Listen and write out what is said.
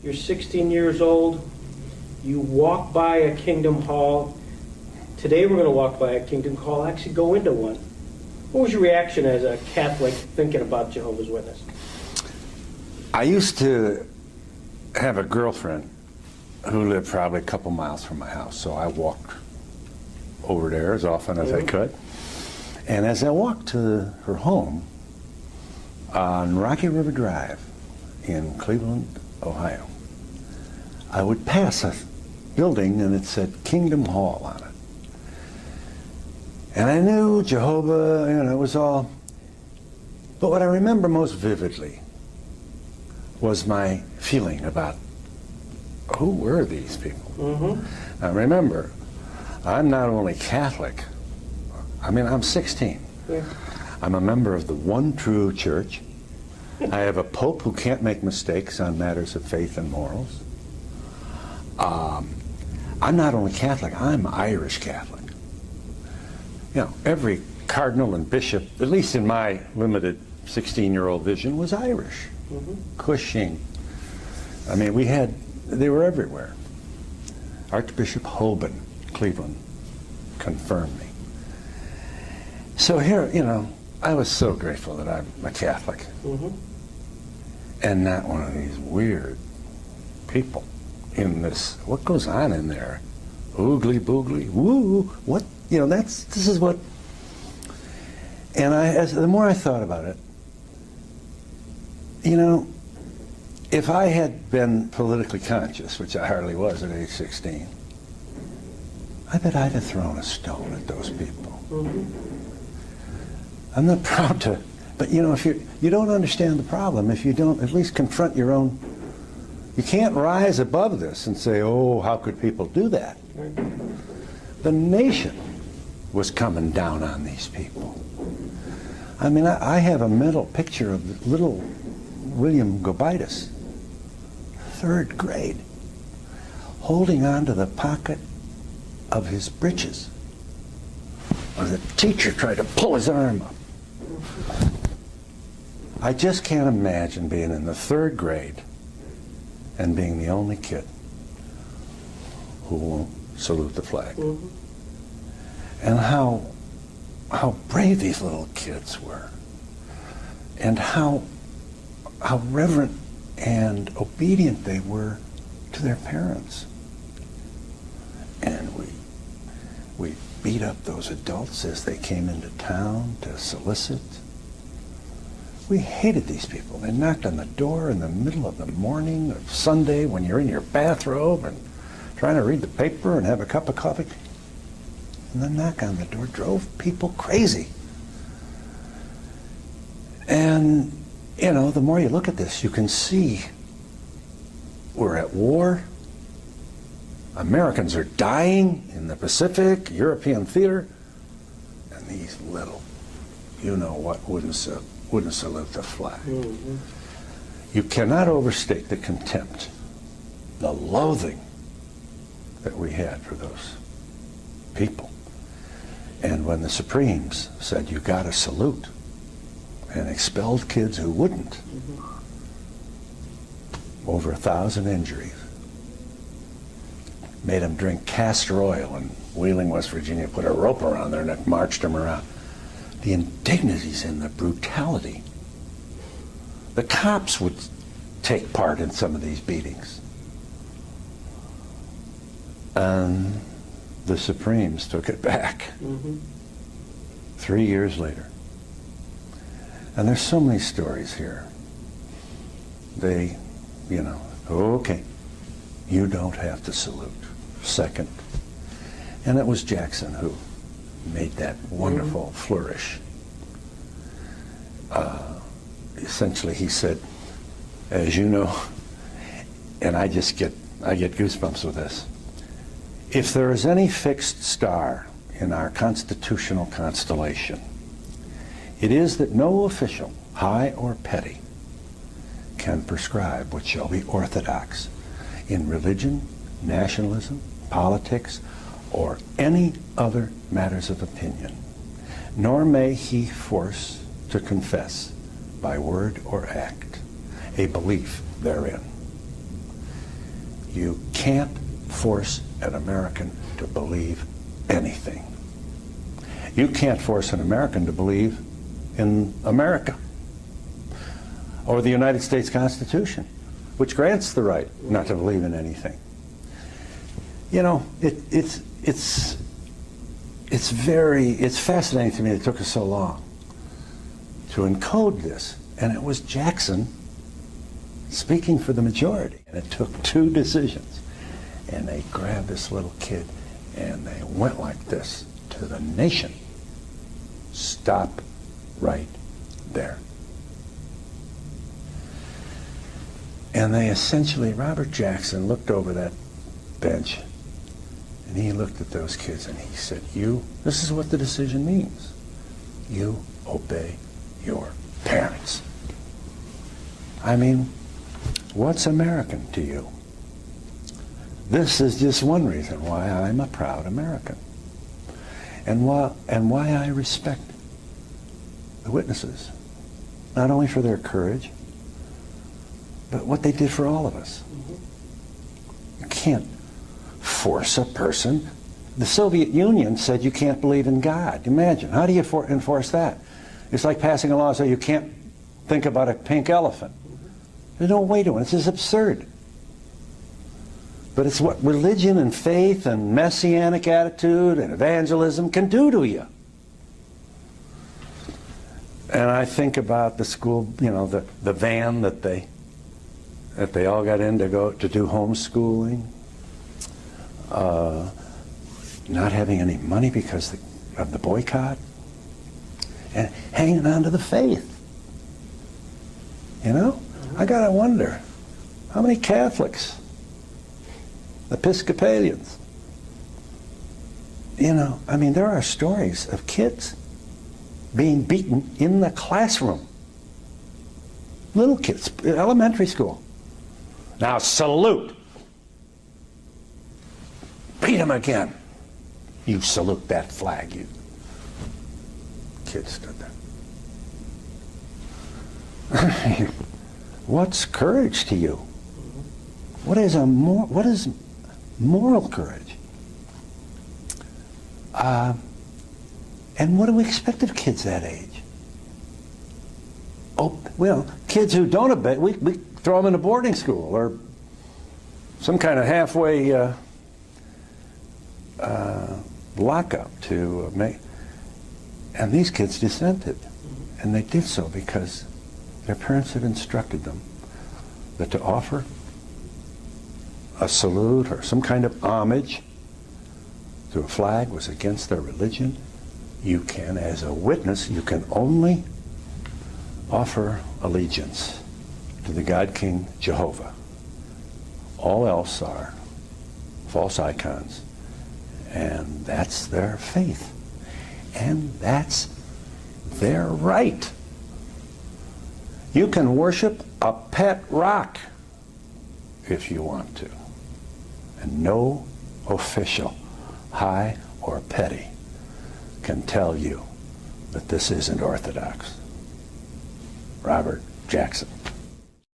You're 16 years old. You walk by a Kingdom Hall. Today we're going to walk by a Kingdom Hall, actually go into one. What was your reaction as a Catholic thinking about Jehovah's Witness? I used to have a girlfriend who lived probably a couple miles from my house, so I walked over there as often as I could. And as I walked to her home on Rocky River Drive in Cleveland, Ohio, I would pass a building and it said Kingdom Hall on it. And I knew Jehovah, you know, it was all, but what I remember most vividly was my feeling about who were these people. Now remember, I'm not only Catholic, I mean, I'm 16. I'm a member of the one true church. I have a pope who can't make mistakes on matters of faith and morals. I'm not only Catholic, I'm Irish Catholic. You know, every cardinal and bishop, at least in my limited 16-year-old vision, was Irish. Cushing. I mean, they were everywhere. Archbishop Hoban, Cleveland, confirmed me. So here, you know, I was so grateful that I'm a Catholic. And not one of these weird people in this, what goes on in there? Oogly boogly, woo, what, you know, this is what, and the more I thought about it, you know, if I had been politically conscious, which I hardly was at age 16, I bet I'd have thrown a stone at those people. I'm not proud to, but you know, if you don't understand the problem, if you don't at least confront your own, you can't rise above this and say, oh, how could people do that? The nation was coming down on these people. I mean, I have a mental picture of little William Gobitis, 3rd grade, holding on to the pocket of his breeches as the teacher tried to pull his arm up. I just can't imagine being in the 3rd grade and being the only kid who won't salute the flag. And how brave these little kids were, and how reverent and obedient they were to their parents. And we beat up those adults as they came into town to solicit. We hated these people. They knocked on the door in the middle of the morning of Sunday when you're in your bathrobe and trying to read the paper and have a cup of coffee. And the knock on the door drove people crazy. And, you know, the more you look at this, you can see we're at war. Americans are dying in the Pacific, European theater, and these little, you know what, wouldn't salute the flag. You cannot overstate the contempt, the loathing that we had for those people. And when the Supremes said, you gotta salute, and expelled kids who wouldn't, over 1,000 injuries, made them drink castor oil in Wheeling, West Virginia, put a rope around their neck, marched them around. The indignities and the brutality. The cops would take part in some of these beatings. And the Supremes took it back 3 years later. And there's so many stories here. They, you know, okay, you don't have to salute. Second. And it was Jackson who made that wonderful flourish. Essentially, he said, as you know, and I get goosebumps with this, if there is any fixed star in our constitutional constellation, it is that no official, high or petty, can prescribe what shall be orthodox in religion, nationalism, politics, or any other matters of opinion, nor may he force to confess by word or act a belief therein. You can't force an American to believe anything. You can't force an American to believe in America or the United States Constitution, which grants the right not to believe in anything. You know, it's fascinating to me that it took us so long to encode this, and it was Jackson speaking for the majority. And it took two decisions, and they grabbed this little kid and they went like this to the nation. Stop right there. And they essentially, Robert Jackson looked over that bench and he looked at those kids and he said, this is what the decision means. You obey your parents. I mean, what's American to you? This is just one reason why I'm a proud American. And why I respect the witnesses, not only for their courage, but what they did for all of us. You can't force a person. The Soviet Union said you can't believe in God. Imagine, how do you enforce that? It's like passing a law so you can't think about a pink elephant. There's no way to it. It's just absurd. But it's what religion and faith and messianic attitude and evangelism can do to you. And I think about the school, you know, the van that they all got in to do homeschooling, not having any money because of the boycott, and hanging on to the faith. You know, I gotta wonder, how many Catholics, Episcopalians, you know, I mean, there are stories of kids being beaten in the classroom. Little kids, elementary school. Now salute. Beat him again. You salute that flag, you. Kids stood there. What's courage to you? What is moral courage? And what do we expect of kids that age? Oh, well, kids who don't obey, we throw them in a boarding school or some kind of halfway lockup to make. And these kids dissented, and they did so because their parents had instructed them that to offer a salute or some kind of homage to a flag was against their religion. You can, as a witness, you can only offer allegiance to the God King Jehovah. All else are false icons, and that's their faith, and that's their right. You can worship a pet rock if you want to, and no official, high or petty, can tell you that this isn't orthodox. Robert Jackson.